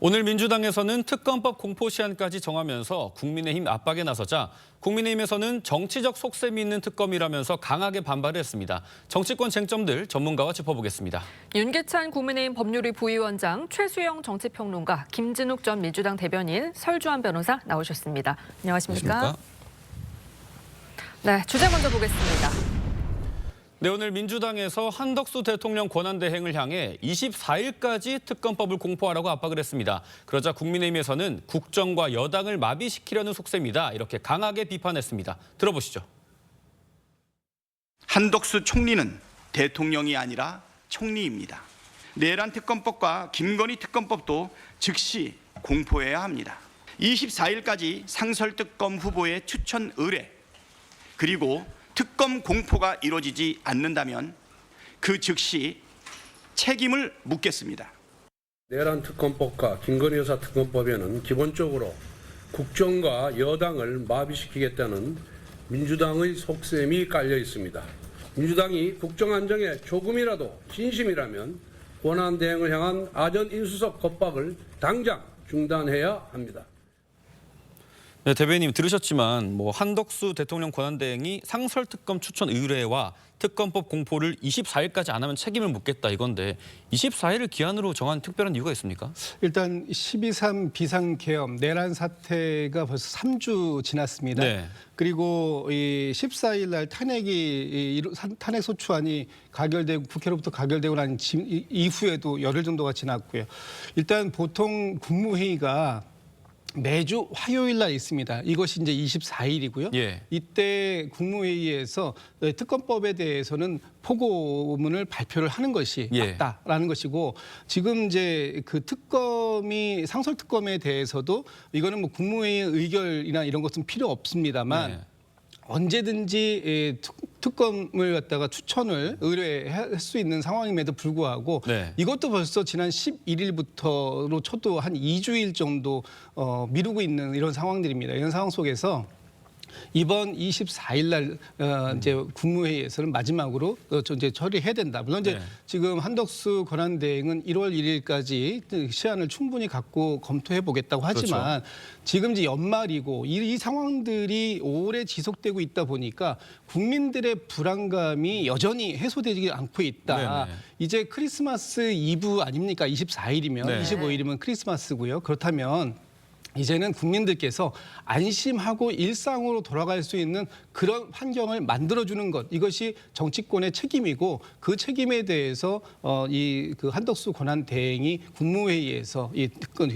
오늘 민주당에서는 특검법 공포 시한까지 정하면서 국민의힘 압박에 나서자 국민의힘에서는 정치적 속셈이 있는 특검이라면서 강하게 반발했습니다. 정치권 쟁점들 전문가와 짚어보겠습니다. 윤계찬 국민의힘 법률위 부위원장, 최수영 정치평론가, 김진욱 전 민주당 대변인, 설주환 변호사 나오셨습니다. 안녕하십니까? 안녕하십니까? 네, 주제 먼저 보겠습니다. 네, 오늘 민주당에서 한덕수 대통령 권한대행을 향해 24일까지 특검법을 공포하라고 압박을 했습니다. 그러자 국민의힘에서는 국정과 여당을 마비시키려는 속셈이다, 이렇게 강하게 비판했습니다. 들어보시죠. 한덕수 총리는 대통령이 아니라 총리입니다. 내란 특검법과 김건희 특검법도 즉시 공포해야 합니다. 24일까지 상설특검 후보의 추천 의뢰, 그리고 특검 공포가 이루어지지 않는다면 그 즉시 책임을 묻겠습니다. 내란 특검법과 김건희 여사 특검법에는 기본적으로 국정과 여당을 마비시키겠다는 민주당의 속셈이 깔려 있습니다. 민주당이 국정 안정에 조금이라도 진심이라면 권한대행을 향한 아전 인수석 겁박을 당장 중단해야 합니다. 네, 대변인 들으셨지만 한덕수 대통령 권한대행이 상설특검 추천 의뢰와 특검법 공포를 24일까지 안 하면 책임을 묻겠다, 이건데 24일을 기한으로 정한 특별한 이유가 있습니까? 일단 12.3 비상계엄 내란 사태가 벌써 3주 지났습니다. 네. 그리고 이 14일 날 탄핵 소추안이 가결되고 국회로부터 가결되고 난 이후에도 열흘 정도가 지났고요. 일단 보통 국무회의가 매주 화요일 날 있습니다. 이것이 이제 24일이고요. 예. 이때 국무회의에서 특검법에 대해서는 포고문을 발표를 하는 것이 맞다라는 것이고, 지금 이제 그 특검이 상설특검에 대해서도 이거는 국무회의 의결이나 이런 것은 필요 없습니다만, 네. 언제든지 특검을 갖다가 추천을 의뢰할 수 있는 상황임에도 불구하고 네. 이것도 벌써 지난 11일부터로 쳐도 한 2주일 정도 미루고 있는 이런 상황들입니다. 이런 상황 속에서 이번 24일 날 이제 국무회의에서는 마지막으로 이제 처리해야 된다. 물론 이제 네. 지금 한덕수 권한대행은 1월 1일까지 시한을 충분히 갖고 검토해 보겠다고 하지만, 그렇죠. 지금 이제 연말이고 이 상황들이 오래 지속되고 있다 보니까 국민들의 불안감이 여전히 해소되지 않고 있다. 네네. 이제 크리스마스 이브 아닙니까? 24일이면 네. 25일이면 크리스마스고요. 그렇다면 이제는 국민들께서 안심하고 일상으로 돌아갈 수 있는 그런 환경을 만들어주는 것, 이것이 정치권의 책임이고, 그 책임에 대해서 이 그 한덕수 권한대행이 국무회의에서 이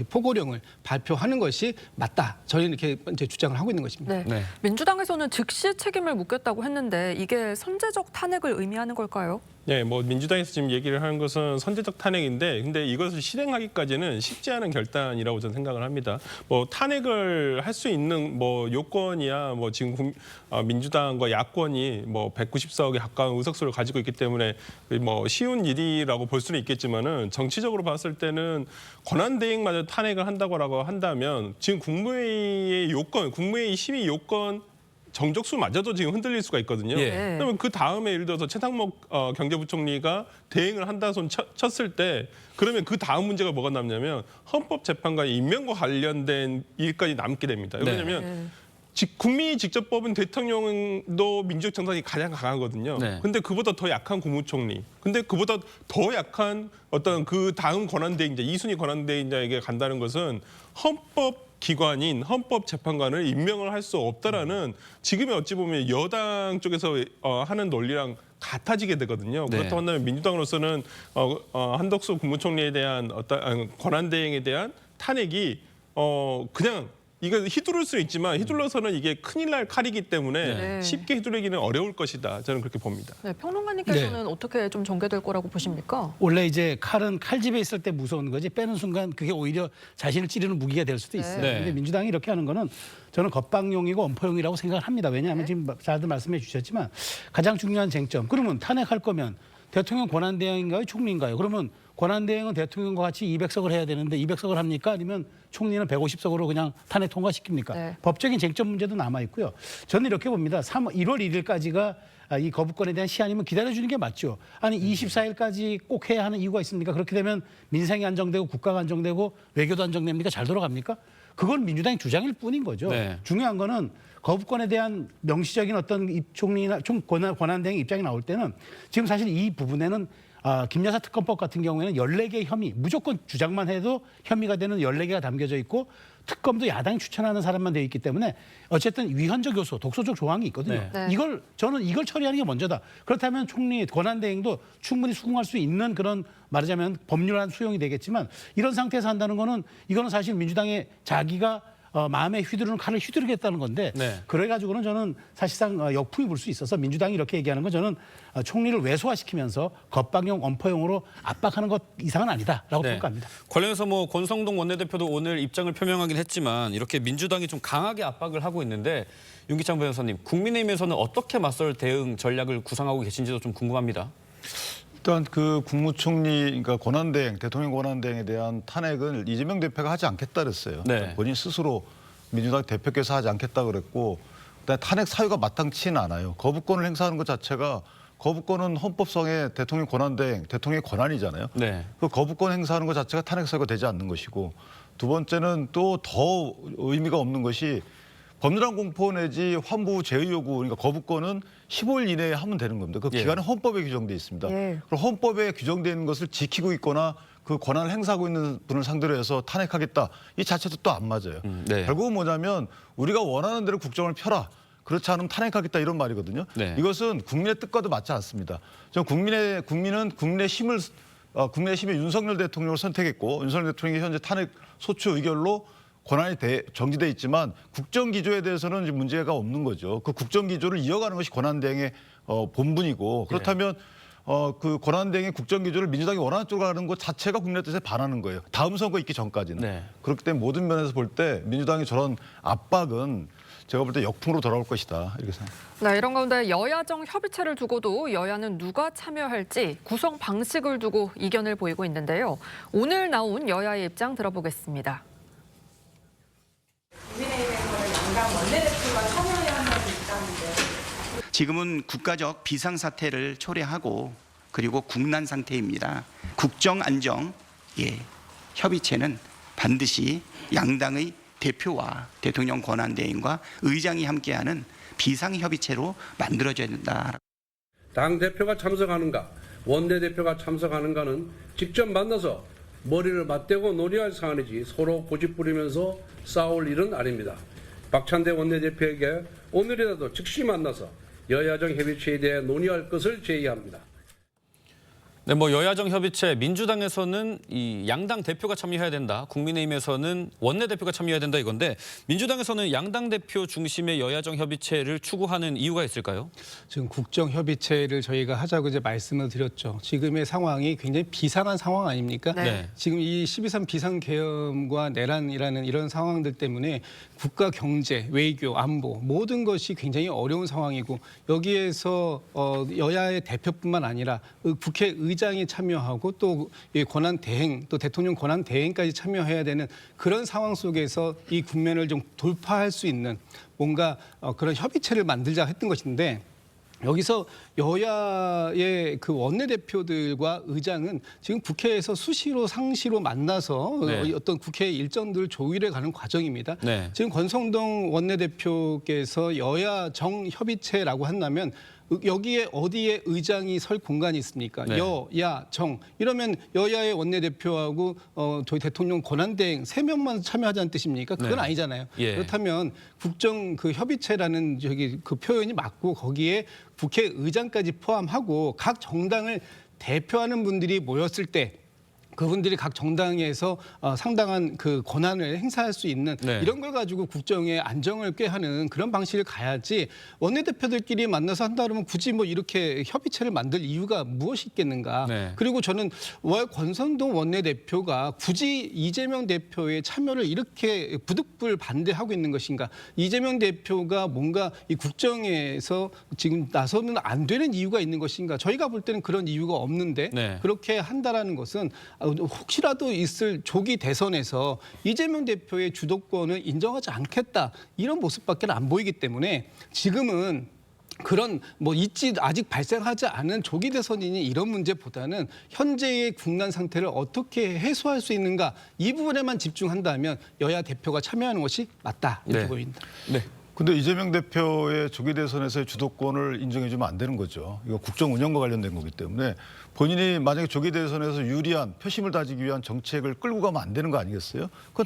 포고령을 발표하는 것이 맞다. 저희는 이렇게 이제 주장을 하고 있는 것입니다. 네. 네. 민주당에서는 즉시 책임을 묻겠다고 했는데 이게 선제적 탄핵을 의미하는 걸까요? 네, 민주당에서 지금 얘기를 하는 것은 선제적 탄핵인데, 근데 이것을 실행하기까지는 쉽지 않은 결단이라고 저는 생각을 합니다. 탄핵을 할 수 있는 요건이야 지금 민주당과 야권이 194억에 가까운 의석수를 가지고 있기 때문에 쉬운 일이라고 볼 수는 있겠지만은, 정치적으로 봤을 때는 권한대행마저 탄핵을 한다고 한다면 지금 국무회의의 요건, 국무회의 심의 요건 정적수마저도 지금 흔들릴 수가 있거든요. 예. 그러면 그 다음에 예를 들어서 최상목 경제부총리가 대행을 한다 손 쳤을 때, 그러면 그 다음 문제가 뭐가 남냐면 헌법재판관의 임명과 관련된 일까지 남게 됩니다. 네. 왜냐하면 국민이 직접 뽑은 대통령도 민주적 정당이 가장 강하거든요. 네. 근데 그보다 더 약한 국무총리, 근데 그보다 더 약한 어떤 그 다음 권한대행자, 2순위 권한대행자에게 간다는 것은 헌법 기관인 헌법재판관을 임명을 할 수 없다라는, 지금의 어찌 보면 여당 쪽에서 하는 논리랑 같아지게 되거든요. 네. 그렇다고 한다면 민주당으로서는 한덕수 국무총리에 대한 권한대행에 대한 탄핵이 그냥 이거 휘두를 수 있지만, 휘둘러서는 이게 큰일 날 칼이기 때문에 네. 쉽게 휘두르기는 어려울 것이다. 저는 그렇게 봅니다. 네, 평론가님께서는 어떻게 좀 전개될 거라고 보십니까? 원래 이제 칼은 칼집에 있을 때 무서운 거지, 빼는 순간 그게 오히려 자신을 찌르는 무기가 될 수도 있어요. 네. 근데 민주당이 이렇게 하는 거는 저는 겁박용이고 엄포용이라고 생각을 합니다. 왜냐하면 지금 다들 말씀해 주셨지만 가장 중요한 쟁점, 그러면 탄핵할 거면 대통령 권한대행인가요, 총리인가요? 그러면 권한대행은 대통령과 같이 200석을 해야 되는데 200석을 합니까? 아니면 총리는 150석으로 그냥 탄핵 통과시킵니까? 네. 법적인 쟁점 문제도 남아 있고요. 저는 이렇게 봅니다. 1월 1일까지가 이 거부권에 대한 시한이면 기다려주는 게 맞죠. 아니 24일까지 꼭 해야 하는 이유가 있습니까? 그렇게 되면 민생이 안정되고 국가가 안정되고 외교도 안정됩니까? 잘 돌아갑니까? 그건 민주당의 주장일 뿐인 거죠. 네. 중요한 거는 거부권에 대한 명시적인 어떤 총리나 권한대행 입장이 나올 때는 지금 사실 이 부분에는 김 여사 특검법 같은 경우에는 14개의 혐의, 무조건 주장만 해도 혐의가 되는 14개가 담겨져 있고 특검도 야당이 추천하는 사람만 되어 있기 때문에 어쨌든 위헌적 요소, 독소적 조항이 있거든요. 네. 저는 이걸 처리하는 게 먼저다. 그렇다면 총리 권한대행도 충분히 수긍할 수 있는 그런 말하자면 법률안 수용이 되겠지만 이런 상태에서 한다는 거는 이거는 사실 민주당의 자기가 마음에 휘두르는 칼을 휘두르겠다는 건데 네. 그래가지고는 저는 사실상 역풍이 불 수 있어서 민주당이 이렇게 얘기하는 건 저는 총리를 왜소화시키면서 겁박용 엄포용으로 압박하는 것 이상은 아니다라고 네. 평가합니다. 관련해서 뭐 권성동 원내대표도 오늘 입장을 표명하긴 했지만 이렇게 민주당이 좀 강하게 압박을 하고 있는데 윤기창 변호사님, 국민의힘에서는 어떻게 맞설 대응 전략을 구상하고 계신지도 좀 궁금합니다. 일단 그 국무총리, 그러니까 권한대행, 대통령 권한대행에 대한 탄핵을 이재명 대표가 하지 않겠다 그랬어요. 네. 그러니까 본인 스스로 민주당 대표께서 하지 않겠다 그랬고, 그다음에 탄핵 사유가 마땅치는 않아요. 거부권을 행사하는 것 자체가 거부권은 헌법상의 대통령 권한대행, 대통령의 권한이잖아요. 네. 그 거부권 행사하는 것 자체가 탄핵 사유가 되지 않는 것이고, 두 번째는 또 더 의미가 없는 것이 법률안 공포 내지 환부 제의 요구, 그러니까 거부권은 15일 이내에 하면 되는 겁니다. 그 예. 기간은 헌법에 규정돼 있습니다. 예. 그럼 헌법에 규정되어 있는 것을 지키고 있거나 그 권한을 행사하고 있는 분을 상대로 해서 탄핵하겠다. 이 자체도 또 안 맞아요. 네. 결국은 뭐냐면 우리가 원하는 대로 국정을 펴라. 그렇지 않으면 탄핵하겠다 이런 말이거든요. 네. 이것은 국민의 뜻과도 맞지 않습니다. 국민은 국민의 힘의 윤석열 대통령을 선택했고 윤석열 대통령이 현재 탄핵 소추 의결로 권한이 정지돼 있지만 국정 기조에 대해서는 이제 문제가 없는 거죠. 그 국정 기조를 이어가는 것이 권한대행의 본분이고 그렇다면 그 권한대행의 국정 기조를 민주당이 원하는 쪽으로 가는 것 자체가 국민의 뜻에 반하는 거예요. 다음 선거 있기 전까지는. 네. 그렇기 때문에 모든 면에서 볼 때 민주당의 저런 압박은 제가 볼 때 역풍으로 돌아올 것이다 이렇게 생각합니다. 네, 이런 가운데 여야정 협의체를 두고도 여야는 누가 참여할지 구성 방식을 두고 이견을 보이고 있는데요. 오늘 나온 여야의 입장 들어보겠습니다. 국민의힘에서는 양당 원내대표가 참여해야 한다는 입장인데 지금은 국가적 비상사태를 초래하고 그리고 국난 상태입니다. 국정안정 협의체는 반드시 양당의 대표와 대통령 권한대행과 의장이 함께하는 비상협의체로 만들어져야 된다. 당대표가 참석하는가, 원내대표가 참석하는가는 직접 만나서 머리를 맞대고 논의할 사안이지 서로 고집부리면서 싸울 일은 아닙니다. 박찬대 원내대표에게 오늘이라도 즉시 만나서 여야정 협의체에 대해 논의할 것을 제의합니다. 네, 뭐 여야정 협의체 민주당에서는 이 양당 대표가 참여해야 된다. 국민의힘에서는 원내대표가 참여해야 된다 이건데 민주당에서는 양당 대표 중심의 여야정 협의체를 추구하는 이유가 있을까요? 지금 국정협의체를 저희가 하자고 이제 말씀을 드렸죠. 지금의 상황이 굉장히 비상한 상황 아닙니까? 네. 지금 이 12.3 비상계엄과 내란이라는 이런 상황들 때문에 국가 경제, 외교, 안보 모든 것이 굉장히 어려운 상황이고 여기에서 여야의 대표뿐만 아니라 국회 의장이 참여하고 또 권한 대행, 또 대통령 권한 대행까지 참여해야 되는 그런 상황 속에서 이 국면을 좀 돌파할 수 있는 뭔가 그런 협의체를 만들자 했던 것인데 여기서 여야의 그 원내대표들과 의장은 지금 국회에서 수시로 상시로 만나서 네. 어떤 국회 일정들 조율해 가는 과정입니다. 네. 지금 권성동 원내대표께서 여야정 협의체라고 한다면 여기에 어디에 의장이 설 공간이 있습니까? 네. 여야 정 이러면 여야의 원내대표하고 저희 대통령 권한대행 3명만 참여하자는 뜻입니까? 그건 네. 아니잖아요. 예. 그렇다면 국정 그 협의체라는 저기 그 표현이 맞고 거기에 국회의장까지 포함하고 각 정당을 대표하는 분들이 모였을 때 그분들이 각 정당에서 상당한 그 권한을 행사할 수 있는 네. 이런 걸 가지고 국정의 안정을 꾀하는 그런 방식을 가야지 원내대표들끼리 만나서 한다 그러면 굳이 뭐 이렇게 협의체를 만들 이유가 무엇이 있겠는가. 네. 그리고 저는 왜 권성동 원내대표가 굳이 이재명 대표의 참여를 이렇게 부득불 반대하고 있는 것인가. 이재명 대표가 뭔가 이 국정에서 지금 나서는 안 되는 이유가 있는 것인가. 저희가 볼 때는 그런 이유가 없는데 네. 그렇게 한다라는 것은 혹시라도 있을 조기 대선에서 이재명 대표의 주도권을 인정하지 않겠다 이런 모습밖에 안 보이기 때문에 지금은 그런 뭐 있지 아직 발생하지 않은 조기 대선이니 이런 문제보다는 현재의 국난 상태를 어떻게 해소할 수 있는가 이 부분에만 집중한다면 여야 대표가 참여하는 것이 맞다 이렇게 네. 보입니다. 네. 근데 이재명 대표의 조기 대선에서의 주도권을 인정해주면 안 되는 거죠. 이거 국정 운영과 관련된 거기 때문에 본인이 만약에 조기 대선에서 유리한 표심을 다지기 위한 정책을 끌고 가면 안 되는 거 아니겠어요? 그건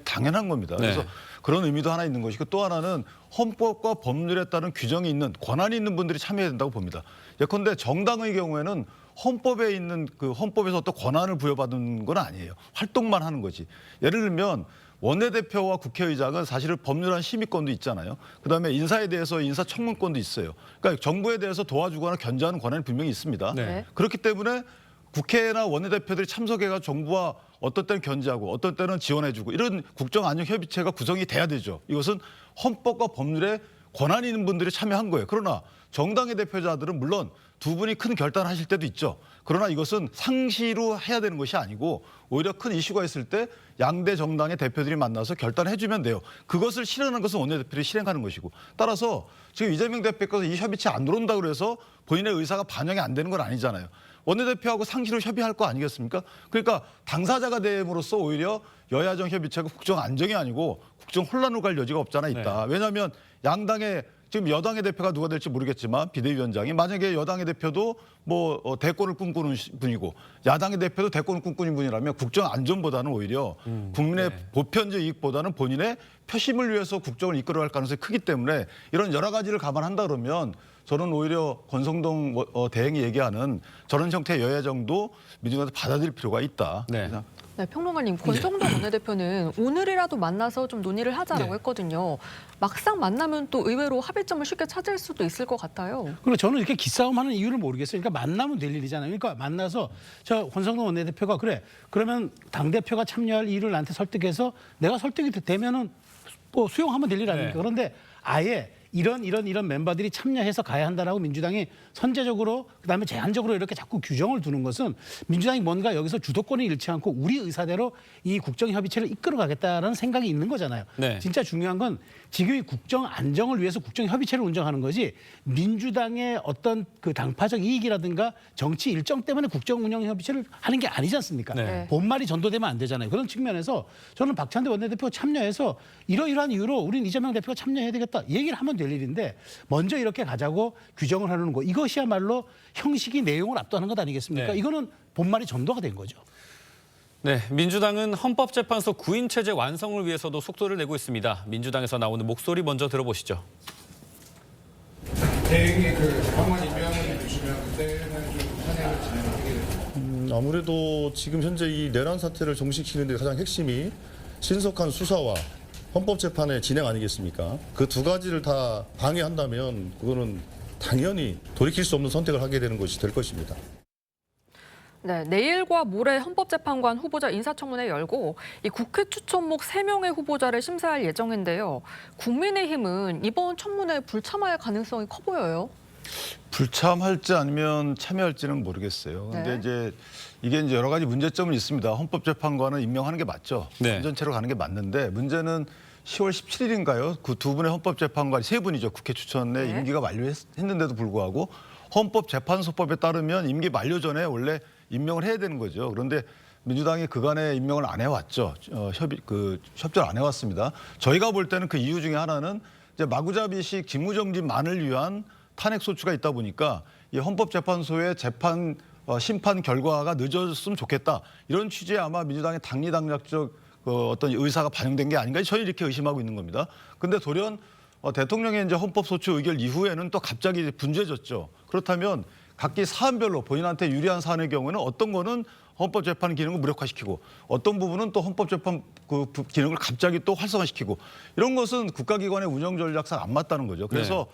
당연한 겁니다. 네. 그래서 그런 의미도 하나 있는 것이고 또 하나는 헌법과 법률에 따른 규정이 있는 권한이 있는 분들이 참여해야 된다고 봅니다. 예컨대 정당의 경우에는 헌법에 있는 그 헌법에서 어떤 권한을 부여받은 건 아니에요. 활동만 하는 거지. 예를 들면 원내대표와 국회의장은 사실은 법률안 심의권도 있잖아요. 그다음에 인사에 대해서 인사청문권도 있어요. 그러니까 정부에 대해서 도와주거나 견제하는 권한이 분명히 있습니다. 네. 그렇기 때문에 국회나 원내대표들이 참석해가 정부와 어떤 때는 견제하고 어떤 때는 지원해주고 이런 국정안정협의체가 구성이 돼야 되죠. 이것은 헌법과 법률에 권한이 있는 분들이 참여한 거예요. 그러나 정당의 대표자들은 물론 두 분이 큰 결단을 하실 때도 있죠. 그러나 이것은 상시로 해야 되는 것이 아니고 오히려 큰 이슈가 있을 때 양대 정당의 대표들이 만나서 결단해 주면 돼요. 그것을 실현하는 것은 원내대표들이 실행하는 것이고 따라서 지금 이재명 대표께서 이 협의체 안 들어온다고 그래서 본인의 의사가 반영이 안 되는 건 아니잖아요. 원내대표하고 상시로 협의할 거 아니겠습니까? 그러니까 당사자가 됨으로써 오히려 여야정 협의체가 국정 안정이 아니고 국정 혼란으로 갈 여지가 없잖아 있다. 네. 왜냐하면 양당의 지금 여당의 대표가 누가 될지 모르겠지만 비대위원장이 만약에 여당의 대표도 뭐 대권을 꿈꾸는 분이고 야당의 대표도 대권을 꿈꾸는 분이라면 국정 안전보다는 오히려 국민의 보편적 이익보다는 본인의 표심을 위해서 국정을 이끌어갈 가능성이 크기 때문에 이런 여러 가지를 감안한다 그러면 저는 오히려 권성동 대행이 얘기하는 저런 형태의 여야정도 민주당에서 받아들일 필요가 있다. 네. 네, 평론가님, 권성동 원내대표는 오늘이라도 만나서 좀 논의를 하자라고 네. 했거든요. 막상 만나면 또 의외로 합의점을 쉽게 찾을 수도 있을 것 같아요. 그리고 저는 이렇게 기싸움하는 이유를 모르겠어요. 그러니까 만나면 될 일이잖아요. 그러니까 만나서 저 권성동 원내대표가 그래 그러면 당 대표가 참여할 이유를 나한테 설득해서 내가 설득이 되면은 뭐 수용하면 될 일 아닙니까? 네. 그런데 아예 이런 멤버들이 참여해서 가야 한다라고 민주당이 선제적으로 그다음에 제한적으로 이렇게 자꾸 규정을 두는 것은 민주당이 뭔가 여기서 주도권을 잃지 않고 우리 의사대로 이 국정협의체를 이끌어가겠다라는 생각이 있는 거잖아요. 네. 진짜 중요한 건 지금 이 국정 안정을 위해서 국정협의체를 운영하는 거지 민주당의 어떤 그 당파적 이익이라든가 정치 일정 때문에 국정운영협의체를 하는 게 아니지 않습니까? 네. 본말이 전도되면 안 되잖아요. 그런 측면에서 저는 박찬대 원내대표 참여해서 이러이러한 이유로 우린 이재명 대표가 참여해야 되겠다 얘기를 하면 될 일인데 먼저 이렇게 가자고 규정을 하는 거 이것이야말로 형식이 내용을 압도하는 것 아니겠습니까? 네. 이거는 본말이 전도가 된 거죠. 네, 민주당은 헌법재판소 구인 체제 완성을 위해서도 속도를 내고 있습니다. 민주당에서 나오는 목소리 먼저 들어보시죠. 대행이 그 방관 임명을 주시면 그때는 좀 탄핵을 진행하게 됩니다. 아무래도 지금 현재 이 내란 사태를 종식시키는 데 가장 핵심이 신속한 수사와 헌법재판의 진행 아니겠습니까? 그 두 가지를 다 방해한다면 그거는 당연히 돌이킬 수 없는 선택을 하게 되는 것이 될 것입니다. 네, 내일과 모레 헌법재판관 후보자 인사청문회 열고 이 국회 추천목 3명의 후보자를 심사할 예정인데요. 국민의힘은 이번 청문회에 불참할 가능성이 커 보여요. 불참할지 아니면 참여할지는 모르겠어요. 근데 네. 이제 이게 이제 여러 가지 문제점은 있습니다. 헌법재판관은 임명하는 게 맞죠. 네. 완전체로 가는 게 맞는데 문제는 10월 17일인가요? 그 두 분의 헌법재판관이 세 분이죠. 국회 추천에 네. 임기가 만료했는데도 불구하고 헌법재판소법에 따르면 임기 만료 전에 원래 임명을 해야 되는 거죠. 그런데 민주당이 그간에 임명을 안 해왔죠. 협조를 안 해왔습니다. 저희가 볼 때는 그 이유 중에 하나는 이제 마구잡이식 직무정지만을 위한 탄핵 소추가 있다 보니까 이 헌법재판소의 재판 심판 결과가 늦어졌으면 좋겠다. 이런 취지에 아마 민주당의 당리당략적 어떤 의사가 반영된 게 아닌가 저희 이렇게 의심하고 있는 겁니다. 근데 돌연 대통령의 이제 헌법소추 의결 이후에는 또 갑자기 분주해졌죠. 그렇다면 각기 사안별로 본인한테 유리한 사안의 경우에는 어떤 거는 헌법재판 기능을 무력화시키고 어떤 부분은 또 헌법재판 그 기능을 갑자기 또 활성화시키고 이런 것은 국가기관의 운영 전략상 안 맞다는 거죠. 그래서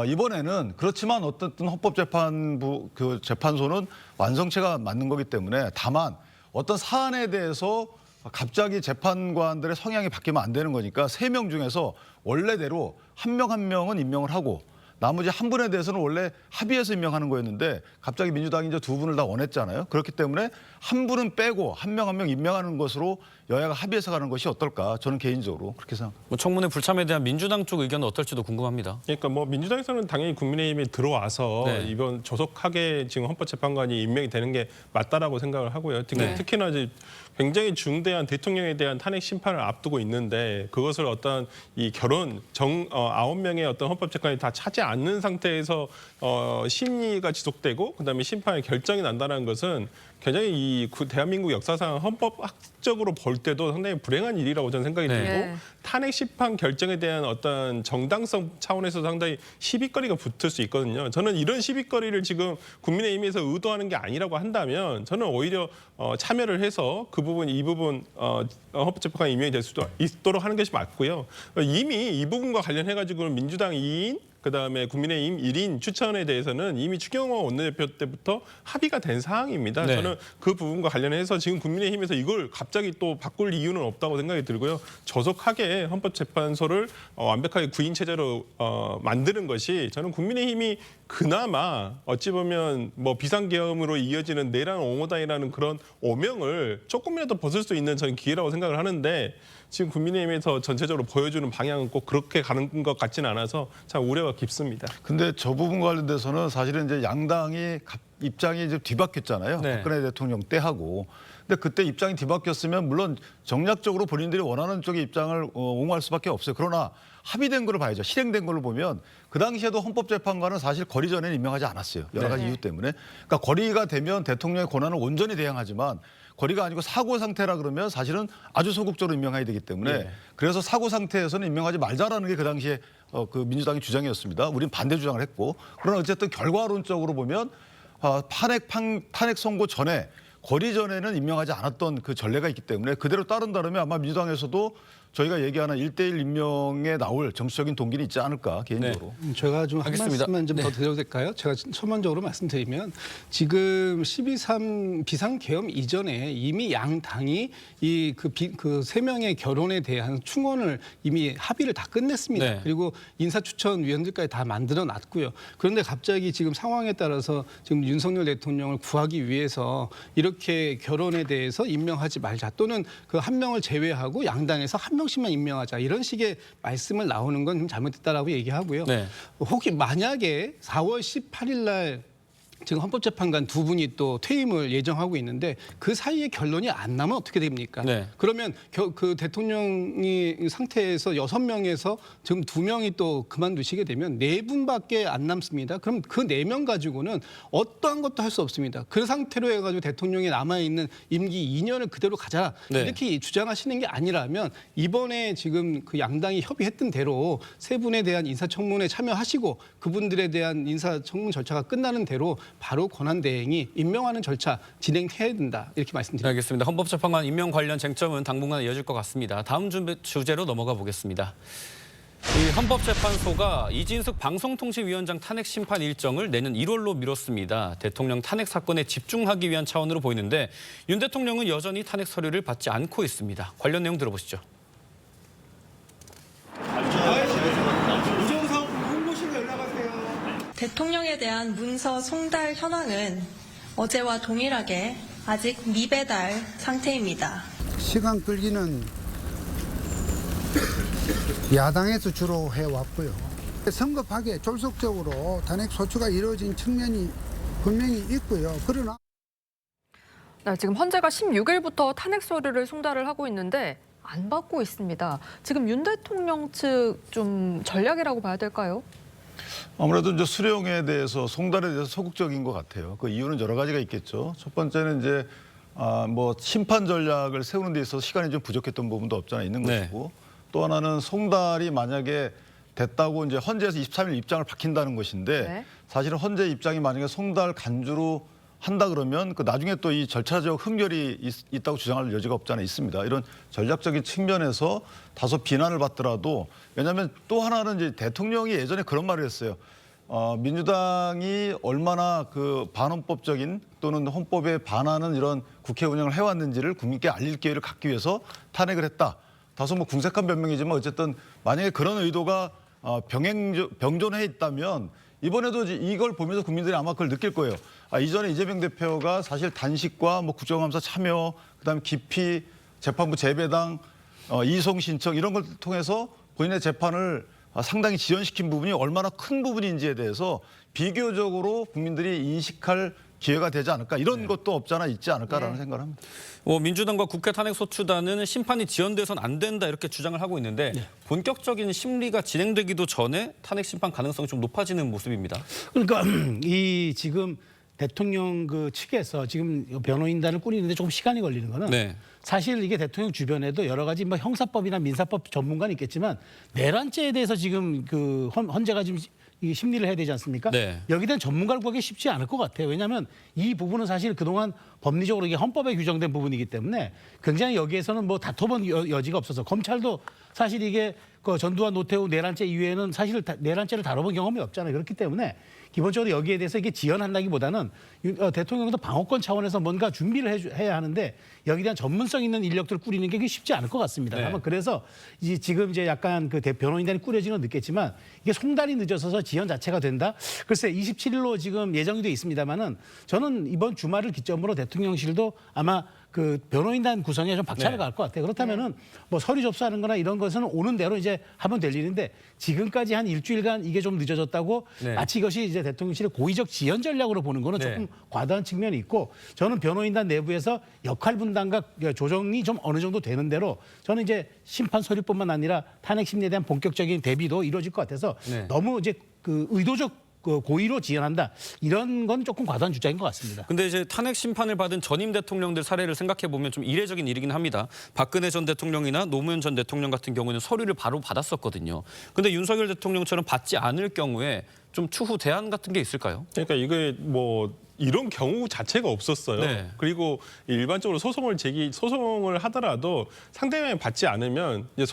이번에는 그렇지만 어쨌든 헌법재판부 그 재판소는 완성체가 맞는 거기 때문에 다만 어떤 사안에 대해서 갑자기 재판관들의 성향이 바뀌면 안 되는 거니까 3명 중에서 원래대로 한 명 한 명은 임명을 하고 나머지 한 분에 대해서는 원래 합의해서 임명하는 거였는데 갑자기 민주당이 이제 2분을 다 원했잖아요. 그렇기 때문에 한 분은 빼고 한 명 한 명 임명하는 것으로 여야가 합의해서 가는 것이 어떨까 저는 개인적으로 그렇게 생각합니다. 뭐 청문회 불참에 대한 민주당 쪽 의견은 어떨지도 궁금합니다. 그러니까 뭐 민주당에서는 당연히 국민의힘이 들어와서 네. 이번 조속하게 지금 헌법재판관이 임명이 되는 게 맞다라고 생각을 하고요. 특히나 이제 굉장히 중대한 대통령에 대한 탄핵 심판을 앞두고 있는데 그것을 어떤 이 결혼 9명의 어떤 헌법재판이 다 차지 않는 상태에서 심리가 지속되고 그다음에 심판의 결정이 난다는 것은 굉장히 이 대한민국 역사상 헌법학적으로 볼 때도 상당히 불행한 일이라고 저는 생각이 들고 네. 탄핵 심판 결정에 대한 어떤 정당성 차원에서 상당히 시비거리가 붙을 수 있거든요. 저는 이런 시비거리를 지금 국민의힘에서 의도하는 게 아니라고 한다면 저는 오히려 참여를 해서 그 부분, 이 부분 헌법재판관 임명이 될 수도 있도록 하는 것이 맞고요. 이미 이 부분과 관련해가지고는 민주당 2인 그다음에 국민의힘 1인 추천에 대해서는 이미 추경호 원내대표 때부터 합의가 된 사항입니다. 네. 저는 그 부분과 관련해서 지금 국민의힘에서 이걸 갑자기 또 바꿀 이유는 없다고 생각이 들고요. 조속하게 헌법재판소를 완벽하게 구인 체제로 만드는 것이 저는 국민의힘이 그나마 어찌 보면 뭐 비상계엄으로 이어지는 내란 옹호당이라는 그런 오명을 조금이라도 벗을 수 있는 저는 기회라고 생각을 하는데 지금 국민의힘에서 전체적으로 보여주는 방향은 꼭 그렇게 가는 것 같지는 않아서 참 우려가 깊습니다. 근데 저 부분과 관련돼서는 사실은 이제 양당이 입장이 이제 뒤바뀌었잖아요. 네. 박근혜 대통령 때하고. 근데 그때 입장이 뒤바뀌었으면 물론 정략적으로 본인들이 원하는 쪽의 입장을 옹호할 수밖에 없어요. 그러나 합의된 걸로 봐야죠. 실행된 걸로 보면 그 당시에도 헌법재판관은 사실 거리 전에는 임명하지 않았어요. 여러 가지 이유 때문에. 그러니까 거리가 되면 대통령의 권한을 온전히 대행하지만 거리가 아니고 사고 상태라 그러면 사실은 아주 소극적으로 임명해야 되기 때문에 그래서 사고 상태에서는 임명하지 말자라는 게 그 당시에 그 민주당의 주장이었습니다. 우린 반대 주장을 했고 그러나 어쨌든 결과론적으로 보면 탄핵 선고 전에 거리 전에는 임명하지 않았던 그 전례가 있기 때문에 그대로 따른다면 아마 민주당에서도 저희가 얘기하는 1대1 임명에 나올 정치적인 동기는 있지 않을까 개인적으로. 제가 좀 한 알겠습니다. 말씀만 좀 더 드려도 될까요? 제가 초반적으로 말씀드리면 지금 12.3 비상계엄 이전에 이미 양 당이 이 그 3명의 결혼에 대한 충원을 이미 합의를 다 끝냈습니다. 네. 그리고 인사추천위원들까지 다 만들어 놨고요. 그런데 갑자기 지금 상황에 따라서 지금 윤석열 대통령을 구하기 위해서 이렇게 결혼에 대해서 임명하지 말자 또는 그 한 명을 제외하고 양당에서 한 명씩만 임명하자 이런 식의 말씀을 나오는 건 좀 잘못됐다라고 얘기하고요. 네. 혹시 만약에 4월 18일 날 지금 헌법재판관 2분이 또 퇴임을 예정하고 있는데 그 사이에 결론이 안 나면 어떻게 됩니까? 네. 그러면 그 대통령이 상태에서 6명에서 지금 2명이 또 그만두시게 되면 4분밖에 안 남습니다. 그럼 그 4명 가지고는 어떠한 것도 할 수 없습니다. 그 상태로 해가지고 대통령이 남아있는 임기 2년을 그대로 가자 네. 이렇게 주장하시는 게 아니라면 이번에 지금 그 양당이 협의했던 대로 3분에 대한 인사청문회에 참여하시고 그분들에 대한 인사청문 절차가 끝나는 대로 바로 권한대행이 임명하는 절차 진행해야 된다 이렇게 말씀드립니다. 알겠습니다. 헌법재판관 임명 관련 쟁점은 당분간 이어질 것 같습니다. 다음 주제로 넘어가 보겠습니다. 이 헌법재판소가 이진숙 방송통신위원장 탄핵 심판 일정을 내년 1월로 미뤘습니다. 대통령 탄핵 사건에 집중하기 위한 차원으로 보이는데 윤 대통령은 여전히 탄핵 서류를 받지 않고 있습니다. 관련 내용 들어보시죠. 대통령에 대한 문서 송달 현황은 어제와 동일하게 아직 미배달 상태입니다. 시간 끌기는 야당에서 주로 해왔고요. 성급하게 졸속적으로 탄핵 소추가 이루어진 측면이 분명히 있고요. 그러나 네, 지금 헌재가 16일부터 탄핵 서류를 송달을 하고 있는데 안 받고 있습니다. 지금 윤 대통령 측 좀 전략이라고 봐야 될까요? 아무래도 이제 수령에 대해서 송달에 대해서 소극적인 것 같아요. 그 이유는 여러 가지가 있겠죠. 첫 번째는 이제 뭐 심판 전략을 세우는 데 있어서 시간이 좀 부족했던 부분도 없지 않아 있는 것이고 또 하나는 송달이 만약에 됐다고 이제 헌재에서 23일 입장을 밝힌다는 것인데 사실은 헌재 입장이 만약에 송달 간주로 한다 그러면 그 나중에 또 이 절차적 흠결이 있다고 주장할 여지가 없지 않아 있습니다. 이런 전략적인 측면에서 다소 비난을 받더라도 왜냐하면 또 하나는 이제 대통령이 예전에 그런 말을 했어요. 민주당이 얼마나 그 반헌법적인 또는 헌법에 반하는 이런 국회 운영을 해왔는지를 국민께 알릴 기회를 갖기 위해서 탄핵을 했다. 다소 뭐 궁색한 변명이지만 어쨌든 만약에 그런 의도가 병존해 있다면 이번에도 이걸 보면서 국민들이 아마 그걸 느낄 거예요. 이전에 이재명 대표가 사실 단식과 뭐 국정감사 참여, 그다음에 기피, 재판부 재배당, 이송 신청 이런 걸 통해서 본인의 재판을 상당히 지연시킨 부분이 얼마나 큰 부분인지에 대해서 비교적으로 국민들이 인식할 기회가 되지 않을까 이런 것도 없지 않아 있지 않을까라는 생각을 합니다. 민주당과 국회 탄핵소추단은 심판이 지연돼서는 안 된다 이렇게 주장을 하고 있는데 본격적인 심리가 진행되기도 전에 탄핵 심판 가능성이 좀 높아지는 모습입니다. 그러니까 이 지금 대통령 그 측에서 지금 변호인단을 꾸리는데 조금 시간이 걸리는 거는 사실 이게 대통령 주변에도 여러 가지 뭐 형사법이나 민사법 전문가는 있겠지만 내란죄에 대해서 지금 그 헌재가 지금 이 심리를 해야 되지 않습니까? 여기에 대한 전문가를 구하기 쉽지 않을 것 같아요. 왜냐하면 이 부분은 사실 그동안 법리적으로 이게 헌법에 규정된 부분이기 때문에 굉장히 여기에서는 뭐 다퉈본 여지가 없어서 검찰도 사실 이게 그 전두환 노태우 내란죄 이후에는 사실 내란죄를 다뤄본 경험이 없잖아요. 그렇기 때문에 기본적으로 여기에 대해서 이게 지연한다기보다는 대통령도 방어권 차원에서 뭔가 준비를 해야 하는데 여기에 대한 전문성 있는 인력들을 꾸리는 게 쉽지 않을 것 같습니다. 아마 그래서 지금 이제 약간 그 변호인단이 꾸려지는 건 늦겠지만 이게 송달이 늦어서서 지연 자체가 된다. 글쎄 27일로 지금 예정이 돼 있습니다만은 저는 이번 주말을 기점으로 대통령실도 아마 그 변호인단 구성에 좀 박차를 갈 것 같아요. 그렇다면은 뭐 서류 접수하는 거나 이런 것은 오는 대로 이제 하면 될 일인데 지금까지 한 일주일간 이게 좀 늦어졌다고 마치 이것이 이제 대통령실의 고의적 지연 전략으로 보는 거는 조금 과도한 측면이 있고 저는 변호인단 내부에서 역할 분담과 조정이 좀 어느 정도 되는 대로 저는 이제 심판 서류뿐만 아니라 탄핵 심리에 대한 본격적인 대비도 이루어질 것 같아서 너무 이제 그 의도적 고의로 지연한다. 이런 건 조금 과도한 주장인 것 같습니다. 근데 이제 탄핵 심판을 받은 전임 대통령들 사례를 생각해 보면 좀 이례적인 일이긴 합니다. 박근혜 전 대통령이나 노무현 전 대통령 같은 경우는 서류를 바로 받았었거든요. 근데 윤석열 대통령처럼 받지 않을 경우에 좀 추후 대안 같은 게 있을까요? 그러니까 이게 뭐 이런 경우 자체가 없었어요. 그리고 일반적으로 소송을 하더라도 상대방이 받지 않으면 이제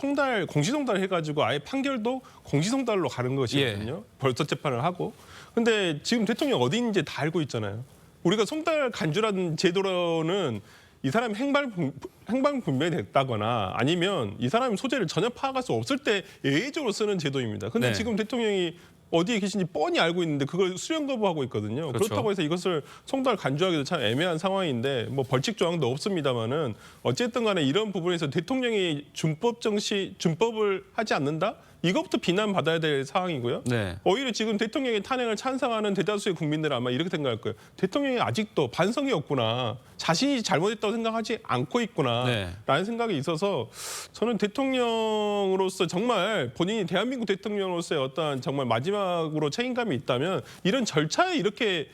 공시송달 해가지고 아예 판결도 공시송달로 가는 것이거든요. 벌써 재판을 하고. 근데 지금 대통령 어디 있는지 다 알고 있잖아요. 우리가 송달 간주라는 제도로는 이 사람이 행방불명이 됐다거나 아니면 이 사람이 소재를 전혀 파악할 수 없을 때 예외적으로 쓰는 제도입니다. 근데 지금 대통령이 어디에 계신지 뻔히 알고 있는데 그걸 수령 거부하고 있거든요. 그렇다고 해서 이것을 송달 간주하기도 참 애매한 상황인데 뭐 벌칙 조항도 없습니다만은 어쨌든 간에 이런 부분에서 대통령이 준법을 하지 않는다? 이것부터 비난받아야 될 상황이고요. 오히려 지금 대통령의 탄핵을 찬성하는 대다수의 국민들은 아마 이렇게 생각할 거예요. 대통령이 아직도 반성이 없구나. 자신이 잘못했다고 생각하지 않고 있구나. 라는 생각이 있어서 저는 대통령으로서 정말 본인이 대한민국 대통령으로서의 어떤 정말 마지막으로 책임감이 있다면 이런 절차에 이렇게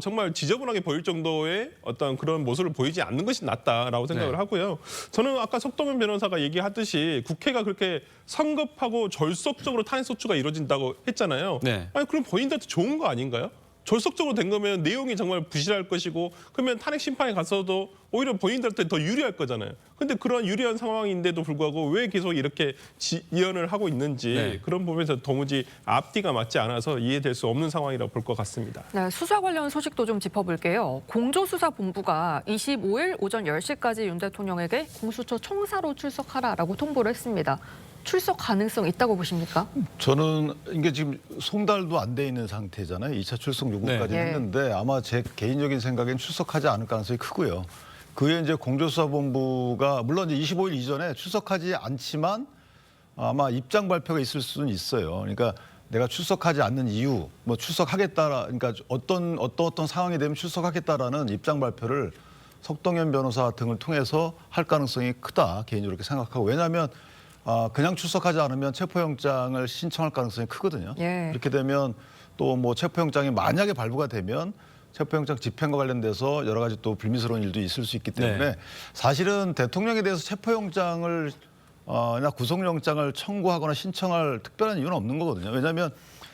정말 지저분하게 보일 정도의 어떤 그런 모습을 보이지 않는 것이 낫다라고 생각을 하고요. 저는 아까 석동현 변호사가 얘기하듯이 국회가 그렇게 성급하고 졸속적으로 탄핵소추가 이루어진다고 했잖아요. 아니 그럼 본인들한테 좋은 거 아닌가요? 졸속적으로 된 거면 내용이 정말 부실할 것이고 그러면 탄핵 심판에 가서도 오히려 본인들한테 더 유리할 거잖아요. 근데 그런 유리한 상황인데도 불구하고 왜 계속 이렇게 지연을 하고 있는지 그런 부분에서 도무지 앞뒤가 맞지 않아서 이해될 수 없는 상황이라고 볼 것 같습니다. 수사 관련 소식도 좀 짚어볼게요. 공조수사본부가 25일 오전 10시까지 윤 대통령에게 공수처 청사로 출석하라라고 통보를 했습니다. 출석 가능성 있다고 보십니까? 저는 이게 지금 송달도 안 돼 있는 상태잖아요. 2차 출석 요구까지 했는데 아마 제 개인적인 생각엔 출석하지 않을 가능성이 크고요. 그에 이제 공조수사본부가 물론 이제 25일 이전에 출석하지 않지만 아마 입장 발표가 있을 수는 있어요. 그러니까 내가 출석하지 않는 이유, 뭐 출석하겠다, 그러니까 어떤 상황이 되면 출석하겠다라는 입장 발표를 석동현 변호사 등을 통해서 할 가능성이 크다 개인적으로 그렇게 생각하고 왜냐하면 그냥 출석하지 않으면 체포영장을 신청할 가능성이 크거든요. 그렇게 되면 또 뭐 체포영장이 만약에 발부가 되면 체포영장 집행과 관련돼서 여러 가지 또 불미스러운 일도 있을 수 있기 때문에 사실은 대통령에 대해서 체포영장을 나 구속영장을 청구하거나 신청할 특별한 이유는 없는 거거든요. 왜냐하면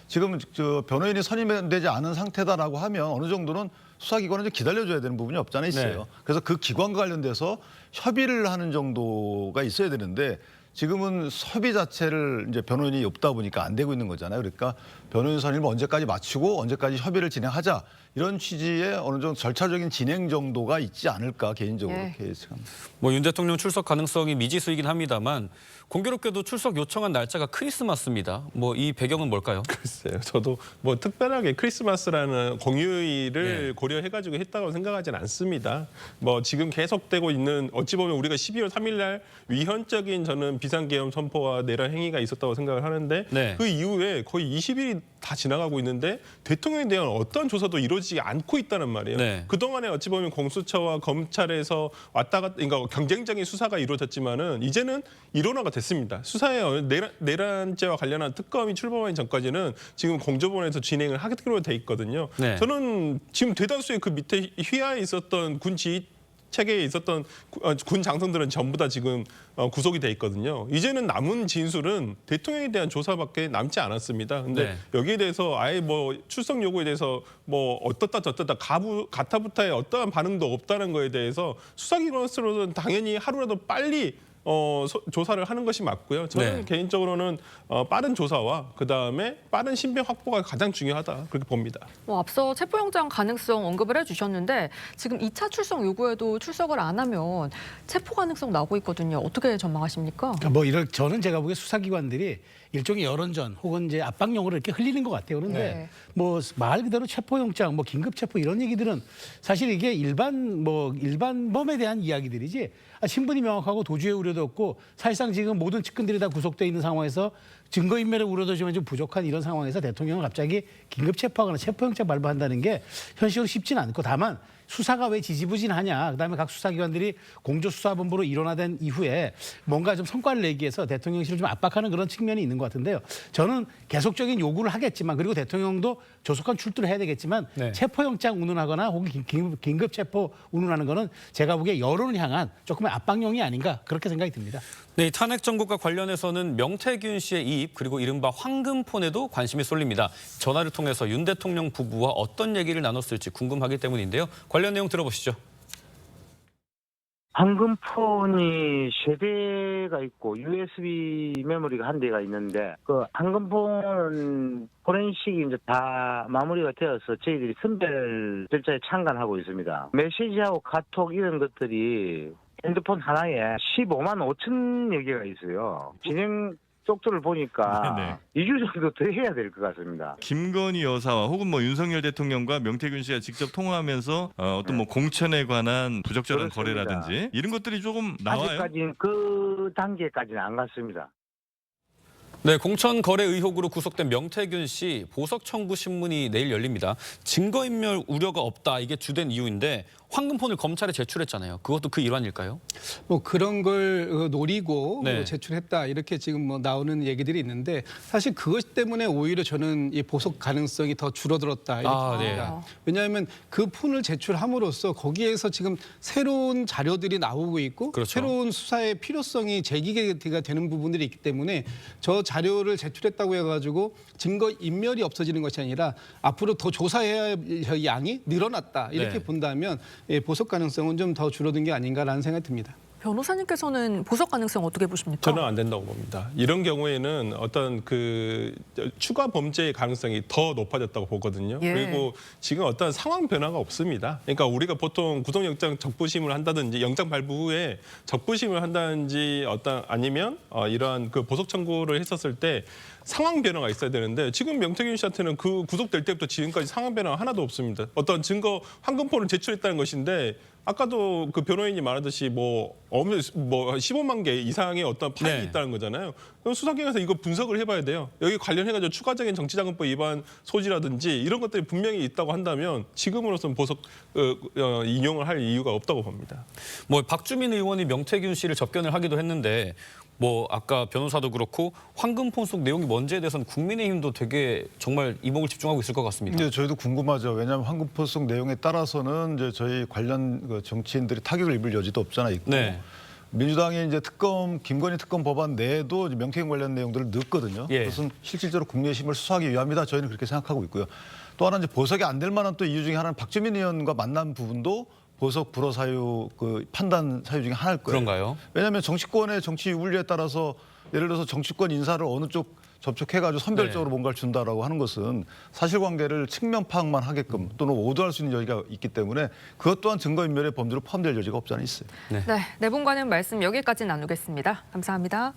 지금 저 변호인이 선임되지 않은 상태다라고 하면 어느 정도는 수사기관은 좀 기다려줘야 되는 부분이 없잖아 있어요. 네. 그래서 그 기관과 관련돼서 협의를 하는 정도가 있어야 되는데 지금은 협의 자체를 이제 변호인이 없다 보니까 안 되고 있는 거잖아요. 그러니까 변호인 선임을 언제까지 마치고 언제까지 협의를 진행하자 이런 취지의 어느 정도 절차적인 진행 정도가 있지 않을까 개인적으로 예. 그렇게 생각합니다. 뭐 윤 대통령 출석 가능성이 미지수이긴 합니다만 공교롭게도 출석 요청한 날짜가 크리스마스입니다. 뭐 이 배경은 뭘까요? 글쎄요. 저도 뭐 특별하게 크리스마스라는 공휴일을 네. 고려해가지고 했다고 생각하지는 않습니다. 뭐 지금 계속되고 있는 어찌 보면 우리가 12월 3일 날 위헌적인 저는 비상계엄 선포와 내란 행위가 있었다고 생각을 하는데 네. 그 이후에 거의 20일이 다 지나가고 있는데 대통령에 대한 어떤 조사도 이루어지지 않고 있다는 말이에요. 네. 그동안에 어찌 보면 공수처와 검찰에서 왔다 갔다 그러니까 경쟁적인 수사가 이루어졌지만은 이제는 일원화가 됐습니다. 수사에 내란죄와 관련한 특검이 출범하기 전까지는 지금 공조본에서 진행을 하기로 돼 있거든요. 네. 저는 지금 대다수의 그 밑에 휘하에 있었던 군 지휘 체계에 있었던 군 장성들은 전부 다 지금 구속이 돼 있거든요. 이제는 남은 진술은 대통령에 대한 조사밖에 남지 않았습니다. 근데 네. 여기에 대해서 아예 뭐 출석 요구에 대해서 뭐 어떻다 저떻다 가타부타의 어떠한 반응도 없다는 거에 대해서 수사기관으로서는 당연히 하루라도 빨리 조사를 하는 것이 맞고요. 저는 네. 개인적으로는 빠른 조사와 그다음에 빠른 신변 확보가 가장 중요하다 그렇게 봅니다. 뭐 앞서 체포영장 가능성 언급을 해주셨는데 지금 2차 출석 요구에도 출석을 안 하면 체포 가능성 나오고 있거든요. 어떻게 전망하십니까? 뭐 저는 제가 보기에 수사기관들이 일종의 여론전 혹은 이제 압박용으로 이렇게 흘리는 것 같아요. 그런데 네. 뭐 말 그대로 체포영장, 뭐 긴급체포 이런 얘기들은 사실 이게 일반범에 대한 이야기들이지 신분이 명확하고 도주의 우려도 없고 사실상 지금 모든 측근들이 다 구속돼 있는 상황에서 증거인멸의 우려도 좀 부족한 이런 상황에서 대통령을 갑자기 긴급체포하거나 체포영장 발부한다는 게 현실적으로 쉽지는 않고 다만 수사가 왜 지지부진하냐. 그다음에 각 수사기관들이 공조수사본부로 일원화된 이후에 뭔가 좀 성과를 내기 위해서 대통령실을 좀 압박하는 그런 측면이 있는 것 같은데요. 저는 계속적인 요구를 하겠지만 그리고 대통령도 조속한 출두를 해야 되겠지만 네. 체포영장 운운하거나 혹은 긴급체포 운운하는 거는 제가 보기에 여론을 향한 조금의 압박용이 아닌가 그렇게 생각이 듭니다. 네, 이 탄핵 정국과 관련해서는 명태균 씨의 이입 그리고 이른바 황금폰에도 관심이 쏠립니다. 전화를 통해서 윤 대통령 부부와 어떤 얘기를 나눴을지 궁금하기 때문인데요. 관련 내용 들어보시죠. 황금폰이 세 대가 있고 USB 메모리가 한 대가 있는데 그 황금폰 포렌식이 이제 다 마무리가 되어서 저희들이 선별 절차에 참관하고 있습니다. 메시지하고 카톡 이런 것들이 핸드폰 하나에 15만 5천여 개가 있어요. 진행 속도를 보니까 2주 정도 더 해야 될 것 같습니다. 김건희 여사와 혹은 뭐 윤석열 대통령과 명태균 씨가 직접 통화하면서 어떤 뭐 공천에 관한 부적절한 그렇습니다. 거래라든지 이런 것들이 조금 나와요. 아직까지는 그 단계까지는 안 갔습니다. 네, 공천 거래 의혹으로 구속된 명태균 씨 보석 청구 신문이 내일 열립니다. 증거인멸 우려가 없다 이게 주된 이유인데 황금폰을 검찰에 제출했잖아요. 그것도 그 일환일까요? 뭐 그런 걸 노리고 네. 제출했다 이렇게 지금 뭐 나오는 얘기들이 있는데 사실 그것 때문에 오히려 저는 이 보석 가능성이 더 줄어들었다 이렇게 봅니다. 네. 왜냐하면 그 폰을 제출함으로써 거기에서 지금 새로운 자료들이 나오고 있고 그렇죠. 새로운 수사의 필요성이 제기가 되는 부분들이 있기 때문에 저 자료를 제출했다고 해가지고 증거 인멸이 없어지는 것이 아니라 앞으로 더 조사해야 할 양이 늘어났다 이렇게 네. 본다면 보석 가능성은 좀 더 줄어든 게 아닌가라는 생각이 듭니다. 변호사님께서는 보석 가능성 어떻게 보십니까? 저는 안 된다고 봅니다. 이런 경우에는 어떤 그 추가 범죄의 가능성이 더 높아졌다고 보거든요. 예. 그리고 지금 어떤 상황 변화가 없습니다. 그러니까 우리가 보통 구속영장 적부심을 한다든지 영장 발부 후에 적부심을 한다든지 아니면 이러한 그 보석 청구를 했었을 때 상황 변화가 있어야 되는데 지금 명태균 씨한테는 그 구속될 때부터 지금까지 상황 변화가 하나도 없습니다. 어떤 증거 황금폰을 제출했다는 것인데 아까도 그 변호인이 말하듯이 뭐 15만 개 이상의 어떤 파일이 네. 있다는 거잖아요. 그럼 수사기관에서 이거 분석을 해봐야 돼요. 여기 관련해가지고 추가적인 정치자금법 위반 소지라든지 이런 것들이 분명히 있다고 한다면 지금으로서는 보석 인용을 할 이유가 없다고 봅니다. 뭐 박주민 의원이 명태균 씨를 접견을 하기도 했는데 뭐 아까 변호사도 그렇고 황금폰 속 내용이 뭔지에 대해서는 국민의힘도 되게 정말 이목을 집중하고 있을 것 같습니다. 이제 저희도 궁금하죠. 왜냐하면 황금폰 속 내용에 따라서는 이제 저희 관련 정치인들이 타격을 입을 여지도 없잖아 있고. 네. 민주당이 이제 김건희 특검 법안 내에도 명태균 관련 내용들을 넣었거든요. 예. 그것은 실질적으로 국민의 힘을 수사하기 위함이다. 저희는 그렇게 생각하고 있고요. 또 하나 이제 보석이 안 될 만한 또 이유 중에 하나는 박주민 의원과 만난 부분도 보석 불허 사유 그 판단 사유 중에 하나일 거예요. 그런가요? 왜냐하면 정치권의 정치 유불리에 따라서 예를 들어서 정치권 인사를 어느 쪽 접촉해가지고 선별적으로 뭔가를 준다라고 하는 것은 사실관계를 측면 파악만 하게끔 또는 오도할 수 있는 여지가 있기 때문에 그것 또한 증거인멸의 범죄로 포함될 여지가 없지 않아 있어요. 네, 네 분과는 말씀 여기까지 나누겠습니다. 감사합니다.